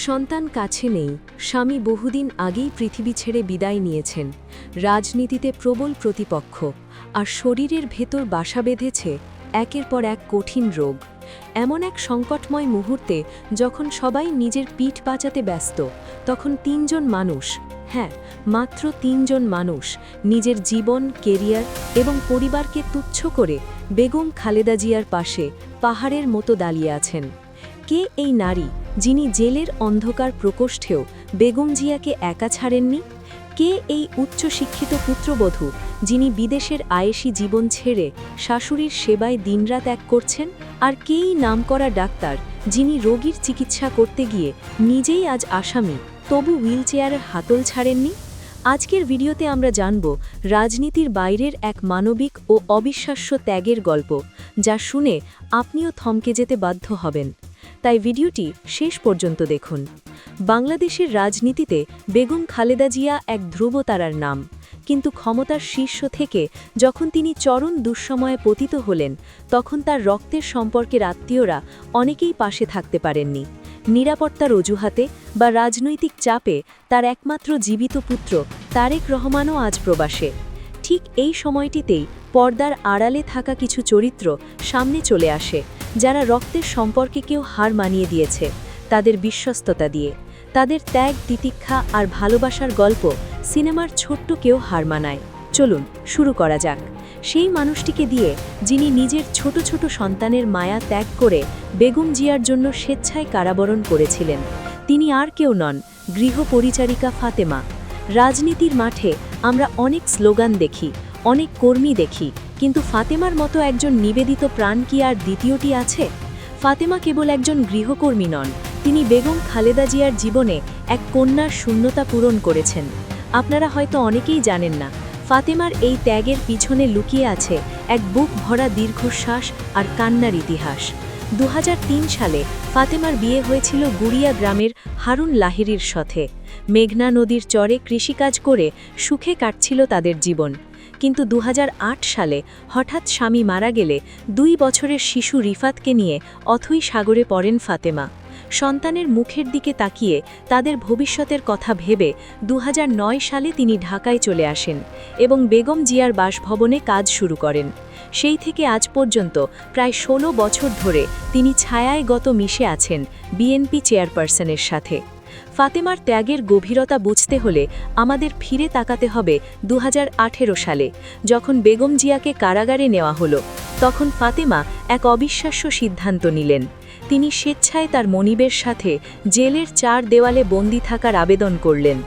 সন্তান কাছে নেই, স্বামী বহুদিন আগেই পৃথিবী ছেড়ে বিদায় নিয়েছেন, রাজনীতিতে প্রবল প্রতিপক্ষ, আর শরীরের ভেতর বাসা বেঁধেছে একের পর এক কঠিন রোগ। এমন এক সংকটময় মুহূর্তে যখন সবাই নিজের পিঠ বাঁচাতে ব্যস্ত, তখন তিনজন মানুষ, হ্যাঁ মাত্র তিনজন মানুষ, নিজের জীবন, কেরিয়ার এবং পরিবারকে তুচ্ছ করে বেগম খালেদা জিয়ার পাশে পাহাড়ের মতো দাঁড়িয়ে আছেন। কে এই নারী যিনি জেলের অন্ধকার প্রকোষ্ঠেও বেগম জিয়াকে একা ছাড়েননি? কে এই উচ্চশিক্ষিত পুত্রবধূ যিনি বিদেশের আয়েশি জীবন ছেড়ে শাশুড়ির সেবায় দিনরাত এক করছেন? আর কেই নামকরা ডাক্তার যিনি রোগীর চিকিৎসা করতে গিয়ে নিজেই আজ আসামি, তবু হুইলচেয়ারের হাতল ছাড়েননি? আজকের ভিডিওতে আমরা জানব রাজনীতির বাইরের এক মানবিক ও অবিশ্বাস্য ত্যাগের গল্প, যা শুনে আপনিও থমকে যেতে বাধ্য হবেন। তাই ভিডিওটি শেষ পর্যন্ত দেখুন। বাংলাদেশের রাজনীতিতে বেগম খালেদা জিয়া এক ধ্রুবতারার নাম, কিন্তু ক্ষমতার শীর্ষ থেকে যখন তিনি চরম দুঃসময়ে পতিত হলেন, তখন তার রক্তের সম্পর্কের আত্মীয়রা অনেকেই পাশে থাকতে পারেননি। নিরাপত্তার অজুহাতে বা রাজনৈতিক চাপে তার একমাত্র জীবিত পুত্র তারেক রহমানও আজ প্রবাসে। ঠিক এই সময়টিতেই পর্দার আড়ালে থাকা কিছু চরিত্র সামনে চলে আসে, যারা রক্তের সম্পর্কেকেও হার মানিয়ে দিয়েছে তাদের বিশ্বস্ততা দিয়ে। তাদের ত্যাগ, তিতিক্ষা আর ভালোবাসার গল্প সিনেমার ছোট্ট কেউ হার মানায়। চলুন শুরু করা যাক সেই মানুষটিকে দিয়ে, যিনি নিজের ছোট ছোট সন্তানের মায়া ত্যাগ করে বেগম জিয়ার জন্য স্বেচ্ছায় কারাবরণ করেছিলেন। তিনি আর কেউ নন, গৃহপরিচারিকা ফাতেমা। রাজনীতির মাঠে আমরা অনেক স্লোগান দেখি, অনেক কর্মী দেখি, কিন্তু ফাতেমার মতো একজন নিবেদিত প্রাণ কি আর দ্বিতীয়টি আছে? ফাতেমা কেবল একজন গৃহকর্মী নন, তিনি বেগম খালেদা জিয়ার জীবনে এক কন্যার শূন্যতা পূরণ করেছেন। আপনারা হয়তো অনেকেই জানেন না, ফাতেমার এই ত্যাগের পিছনে লুকিয়ে আছে এক বুক ভরা দীর্ঘশ্বাস আর কান্নার ইতিহাস। 2003 সালে ফাতেমার বিয়ে হয়েছিল গুড়িয়া গ্রামের হারুন লাহিড়ীর সাথে। মেঘনা নদীর চরে কৃষিকাজ করে সুখে কাটছিল তাদের জীবন। কিন্তু 2008 সালে হঠাৎ স্বামী মারা গেলে 2 বছরের শিশু রিফাতকে নিয়ে অথই সাগরে পড়েন ফাতেমা। সন্তানের মুখের দিকে তাকিয়ে তাদের ভবিষ্যতের কথা ভেবে 2009 সালে তিনি ঢাকায় চলে আসেন এবং বেগম জিয়ার বাসভবনে কাজ শুরু করেন। সেই থেকে আজ পর্যন্ত প্রায় 16 বছর ধরে তিনি ছায়ায় মিশে আছেন বিএনপি চেয়ারপারসনের সাথে। ফাতেমার ত্যাগের গভীরতা বুঝতে হলে আমাদের ফিরে তাকাতে হবে 2018 সালে, যখন বেগম জিয়াকে কারাগারে নেওয়া হলো। তখন ফাতেমা এক অবিশ্বাস্য সিদ্ধান্ত নিলেন। তিনি স্বেচ্ছায় তার মনিবের সাথে জেলের 4 দেওয়ালে বন্দী থাকার আবেদন করলেন।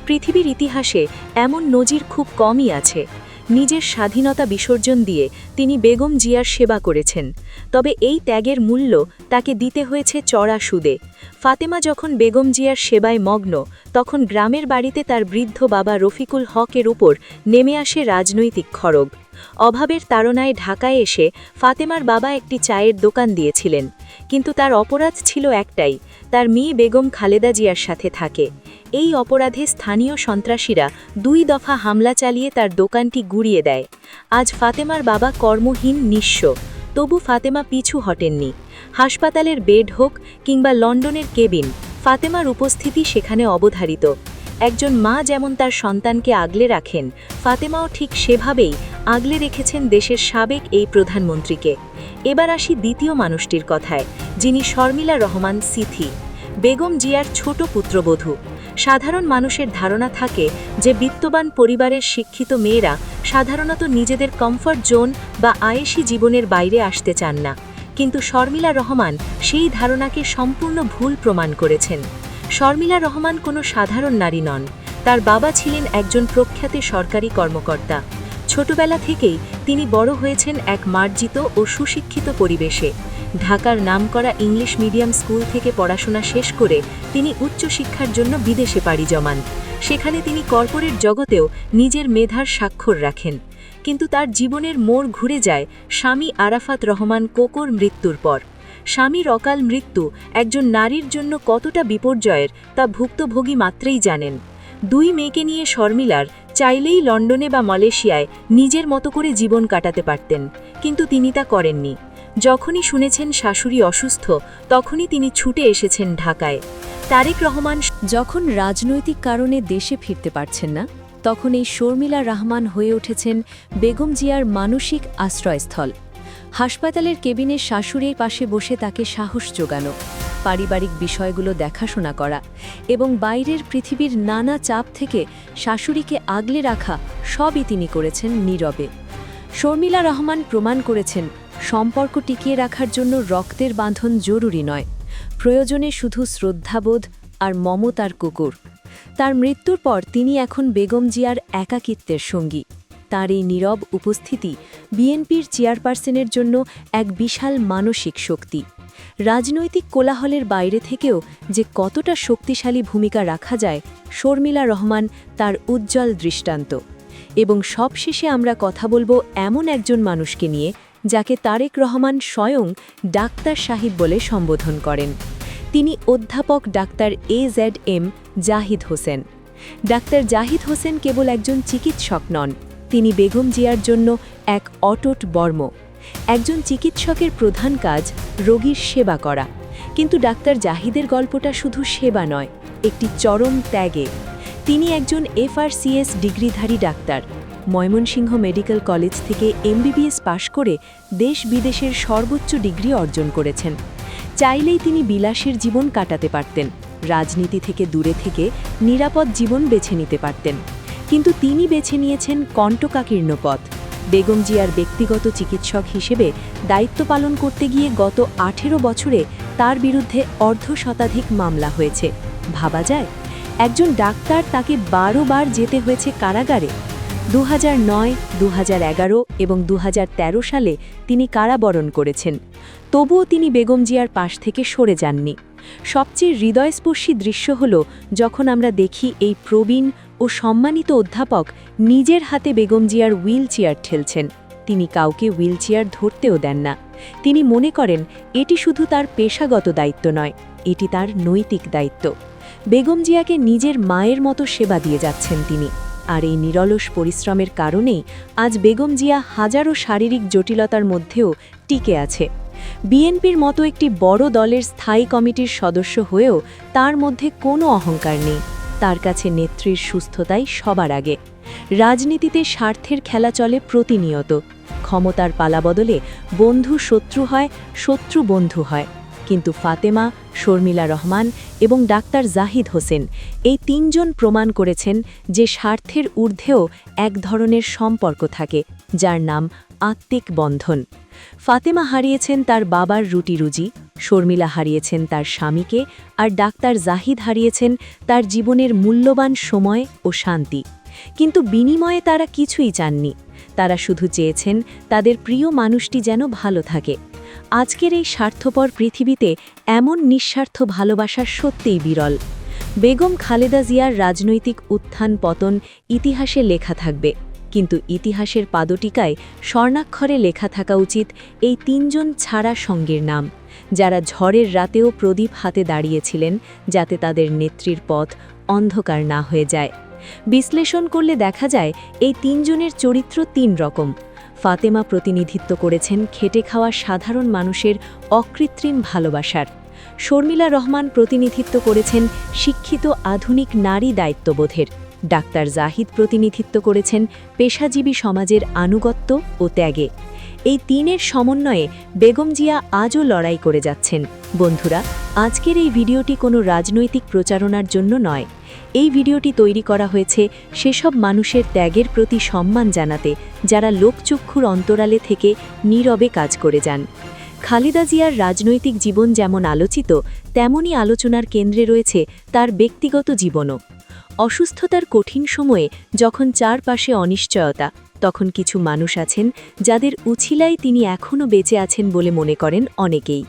পৃথিবীর ইতিহাসে এমন নজির খুব কমই আছে। নিজের স্বাধীনতা বিসর্জন দিয়ে তিনি বেগম জিয়ার সেবা করেছেন, তবে এই ত্যাগের মূল্য তাকে দিতে হয়েছে চড়া সুদে। ফাতেমা যখন বেগম জিয়ার সেবায় মগ্ন, তখন গ্রামের বাড়িতে তার বৃদ্ধ বাবা রফিকুল হকের উপর নেমে আসে রাজনৈতিক খড়গ। অভাবের তাড়নায় ঢাকায় এসে ফাতেমার বাবা একটি চায়ের দোকান দিয়েছিলেন, কিন্তু তার অপরাধ ছিল একটাই, তার মেয়ে বেগম খালেদা জিয়ার সাথে থাকে। এই অপরাধে স্থানীয় সন্ত্রাসীরা 2 দফা হামলা চালিয়ে তার দোকানটি গুড়িয়ে দেয়। আজ ফাতেমার বাবা কর্মহীন, নিঃস্ব, তবু ফাতেমা পিছু হটেননি। হাসপাতালের বেড হোক কিংবা লন্ডনের কেবিন, ফাতেমার উপস্থিতি সেখানে অবধারিত। একজন মা যেমন তার সন্তানকে আগলে রাখেন, ফাতেমাও ঠিক সেভাবেই আগলে রেখেছেন দেশের সাবেক এই প্রধানমন্ত্রীকে। এবার আসি দ্বিতীয় মানুষটির কথায়, যিনি শর্মিলা রহমান সিথি, বেগম জিয়ার ছোট পুত্রবধূ। সাধারণ মানুষের ধারণা থাকে যে বিত্তবান পরিবারের শিক্ষিত মেয়েরা সাধারণত নিজেদের কমফর্ট জোন বা আয়েশি জীবনের বাইরে আসতে চান না, কিন্তু শর্মিলা রহমান সেই ধারণাকে সম্পূর্ণ ভুল প্রমাণ করেছেন। শর্মিলা রহমান কোনো সাধারণ নারী নন, তার বাবা ছিলেন একজন প্রখ্যাত সরকারি কর্মকর্তা। ছোটবেলা থেকেই তিনি বড় হয়েছেন এক মার্জিত ও সুশিক্ষিত পরিবেশে। ঢাকার নামকরা ইংলিশ মিডিয়াম স্কুল থেকে পড়াশোনা শেষ করে তিনি উচ্চশিক্ষার জন্য বিদেশে পাড়ি জমান। সেখানে তিনি কর্পোরেট জগতেও নিজের মেধার স্বাক্ষর রাখেন। কিন্তু তার জীবনের মোড় ঘুরে যায় স্বামী আরাফাত রহমান কোকোর মৃত্যুর পর। স্বামীর অকাল মৃত্যু একজন নারীর জন্য কতটা বিপর্যয়ের তা ভুক্তভোগী মাত্রেই জানেন। 2 মেয়েকে নিয়ে শর্মিলার চাইলেই লন্ডনে বা মালয়েশিয়ায় নিজের মতো করে জীবন কাটাতে পারতেন, কিন্তু তিনি তা করেননি। যখনই শুনেছেন শাশুড়ি অসুস্থ তখনই তিনি ছুটে এসেছেন ঢাকায়। তারেক রহমান যখন রাজনৈতিক কারণে দেশে ফিরতে পারছেন না, তখন এই শর্মিলা রহমান হয়ে উঠেছেন বেগম জিয়ার মানসিক আশ্রয়স্থল। হাসপাতালের কেবিনের শাশুড়ির পাশে বসে তাকে সাহস জোগানো, পারিবারিক বিষয়গুলো দেখাশোনা করা এবং বাইরের পৃথিবীর নানা চাপ থেকে শাশুড়িকে আগলে রাখা সবই তিনি করেছেন নীরবে। শর্মিলা রহমান প্রমাণ করেছেন সম্পর্ক টিকিয়ে রাখার জন্য রক্তের বাঁধন জরুরি নয়, প্রয়োজনে শুধু শ্রদ্ধাবোধ আর মমতার কুকুর। তার মৃত্যুর পর তিনি এখন বেগম জিয়ার একাকিত্বের সঙ্গী। তার এই নীরব উপস্থিতি বিএনপির চেয়ারপারসনের জন্য এক বিশাল মানসিক শক্তি। রাজনৈতিক কোলাহলের বাইরে থেকেও যে কতটা শক্তিশালী ভূমিকা রাখা যায়, শর্মিলা রহমান তার উজ্জ্বল দৃষ্টান্ত। এবং সবশেষে আমরা কথা বলবো এমন একজন মানুষকে নিয়ে যাকে তারেক রহমান স্বয়ং ডাক্তার সাহিব বলে সম্বোধন করেন। তিনি অধ্যাপক doctor AZM Zahid Hossain. Doctor Zahid Hossain কেবল একজন চিকিৎসক নন, তিনি বেগম জিয়ার জন্য এক অটুট বর্ম। একজন চিকিৎসকের প্রধান কাজ রোগীর সেবা করা, কিন্তু ডাক্তার জাহিদের গল্পটা শুধু সেবা নয়, একটি চরম ত্যাগে। তিনি একজন FRCS ডিগ্রিধারী ডাক্তার, ময়মনসিংহ মেডিকেল কলেজ থেকে MBBS পাশ করে দেশ বিদেশের সর্বোচ্চ ডিগ্রি অর্জন করেছেন। চাইলেই তিনি বিলাসের জীবন কাটাতে পারতেন, রাজনীতি থেকে দূরে থেকে নিরাপদ জীবন বেছে নিতে পারতেন, কিন্তু তিনি বেছে নিয়েছেন কণ্টকাকীর্ণ পথ। বেগম জিয়ার ব্যক্তিগত চিকিৎসক হিসেবে দায়িত্ব পালন করতে গিয়ে গত 18 বছরে তার বিরুদ্ধে অর্ধশতাধিক মামলা হয়েছে। ভাবা যায়, একজন ডাক্তার, তাকে 12 বার যেতে হয়েছে কারাগারে। 2009, 2011 এবং 2013 সালে তিনি কারাবরণ করেছেন। তবুও তিনি বেগম জিয়ার পাশ থেকে সরে যাননি। সবচেয়ে হৃদয়স্পর্শী দৃশ্য হল যখন আমরা দেখি এই প্রবীণ ও সম্মানিত অধ্যাপক নিজের হাতে বেগম জিয়ার হুইল চেয়ার ঠেলছেন। তিনি কাউকে হুইল চেয়ার ধরতেও দেন না। তিনি মনে করেন এটি শুধু তার পেশাগত দায়িত্ব নয়, এটি তার নৈতিক দায়িত্ব। বেগম জিয়াকে নিজের মায়ের মতো সেবা দিয়ে যাচ্ছেন তিনি। আর এই নিরলস পরিশ্রমের কারণেই আজ বেগম জিয়া হাজারো শারীরিক জটিলতার মধ্যেও টিকে আছে। বিএনপির মতো একটি বড় দলের স্থায়ী কমিটির সদস্য হয়েও তার মধ্যে কোনো অহংকার নেই। তার কাছে নেত্রীর সুস্থতাই সবার আগে। রাজনীতিতে স্বার্থের খেলা চলে প্রতিনিয়ত। ক্ষমতার পালাবদলে বন্ধু শত্রু হয়, শত্রু বন্ধু হয়। কিন্তু ফাতেমা, শর্মিলা রহমান এবং ডাক্তার জাহিদ হোসেন, এই তিনজন প্রমাণ করেছেন যে স্বার্থের ঊর্ধ্বেও এক ধরনের সম্পর্ক থাকে, যার নাম আত্মিক বন্ধন। ফাতেমা হারিয়েছেন তার বাবার রুটি-রুজি, শর্মিলা হারিয়েছেন তার স্বামীকে, আর ডাক্তার জাহিদ হারিয়েছেন তার জীবনের মূল্যবান সময় ও শান্তি। কিন্তু বিনিময়ে তারা কিছুই চাননি। তারা শুধু চেয়েছেন তাদের প্রিয় মানুষটি যেন ভালো থাকে। আজকের এই স্বার্থপর পৃথিবীতে এমন নিঃস্বার্থ ভালোবাসা সত্যিই বিরল। বেগম খালেদা জিয়ার রাজনৈতিক উত্থান পতন ইতিহাসে লেখা থাকবে, কিন্তু ইতিহাসের পাদটিকায় স্বর্ণাক্ষরে লেখা থাকা উচিত এই তিনজন ছাড়া সঙ্গীর নাম, যারা ঝড়ের রাতেও প্রদীপ হাতে দাঁড়িয়েছিলেন যাতে তাদের নেত্রীর পথ অন্ধকার না হয়ে যায়। বিশ্লেষণ করলে দেখা যায় এই তিনজনের চরিত্র তিন রকম। ফাতেমা প্রতিনিধিত্ব করেছেন খেটে খাওয়া সাধারণ মানুষের অকৃত্রিম ভালোবাসার। শর্মিলা রহমান প্রতিনিধিত্ব করেছেন শিক্ষিত আধুনিক নারী দায়িত্ববোধের। ডাক্তার জাহিদ প্রতিনিধিত্ব করেছেন পেশাজীবী সমাজের আনুগত্য ও ত্যাগে। এই তিনের সমন্বয়ে বেগম জিয়া আজও লড়াই করে যাচ্ছেন। বন্ধুরা, আজকের এই ভিডিওটি কোনো রাজনৈতিক প্রচারণার জন্য নয়। এই ভিডিওটি তৈরি করা হয়েছে সেসব মানুষের ত্যাগের প্রতি সম্মান জানাতে, যারা লোকচক্ষুর অন্তরালে থেকে নীরবে কাজ করে যান। খালেদা জিয়ার রাজনৈতিক জীবন যেমন আলোচিত, তেমনই আলোচনার কেন্দ্রে রয়েছে তার ব্যক্তিগত জীবনও। অসুস্থতার কঠিন সময়ে যখন চারপাশে অনিশ্চয়তা, তখন কিছু মানুষ আছেন যাদের উছিলায় তিনি এখনও বেঁচে আছেন বলে মনে করেন অনেকেই।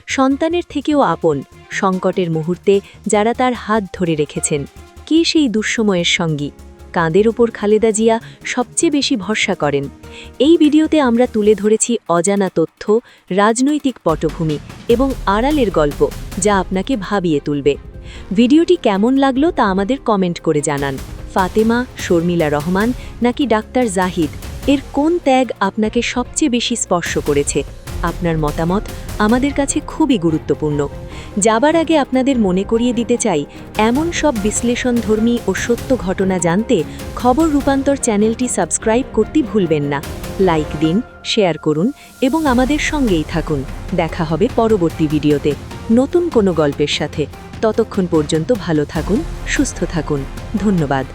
সন্তানের থেকেও আপন, সংকটের মুহূর্তে যারা তার হাত ধরে রেখেছেন। কে সেই দুঃসময়ের সঙ্গী? কাঁধের ওপর খালেদা জিয়া সবচেয়ে বেশি ভরসা করেন। এই ভিডিওতে আমরা তুলে ধরেছি অজানা তথ্য, রাজনৈতিক পটভূমি এবং আড়ালের গল্প, যা আপনাকে ভাবিয়ে তুলবে। ভিডিওটি কেমন লাগলো তা আমাদের কমেন্ট করে জানান। ফাতেমা, শর্মিলা রহমান নাকি ডাক্তার জাহিদ, এর কোন ত্যাগ আপনাকে সবচেয়ে বেশি স্পর্শ করেছে? আপনার মতামত আমাদের কাছে খুবই গুরুত্বপূর্ণ। যাবার আগে আপনাদের মনে করিয়ে দিতে চাই, এমন সব বিশ্লেষণধর্মী ও সত্য ঘটনা জানতে খবর রূপান্তর চ্যানেলটি সাবস্ক্রাইব করতে ভুলবেন না। লাইক দিন, শেয়ার করুন এবং আমাদের সঙ্গেই থাকুন। দেখা হবে পরবর্তী ভিডিওতে নতুন কোনো গল্পের সাথে। ততক্ষণ পর্যন্ত ভালো থাকুন, সুস্থ থাকুন। ধন্যবাদ।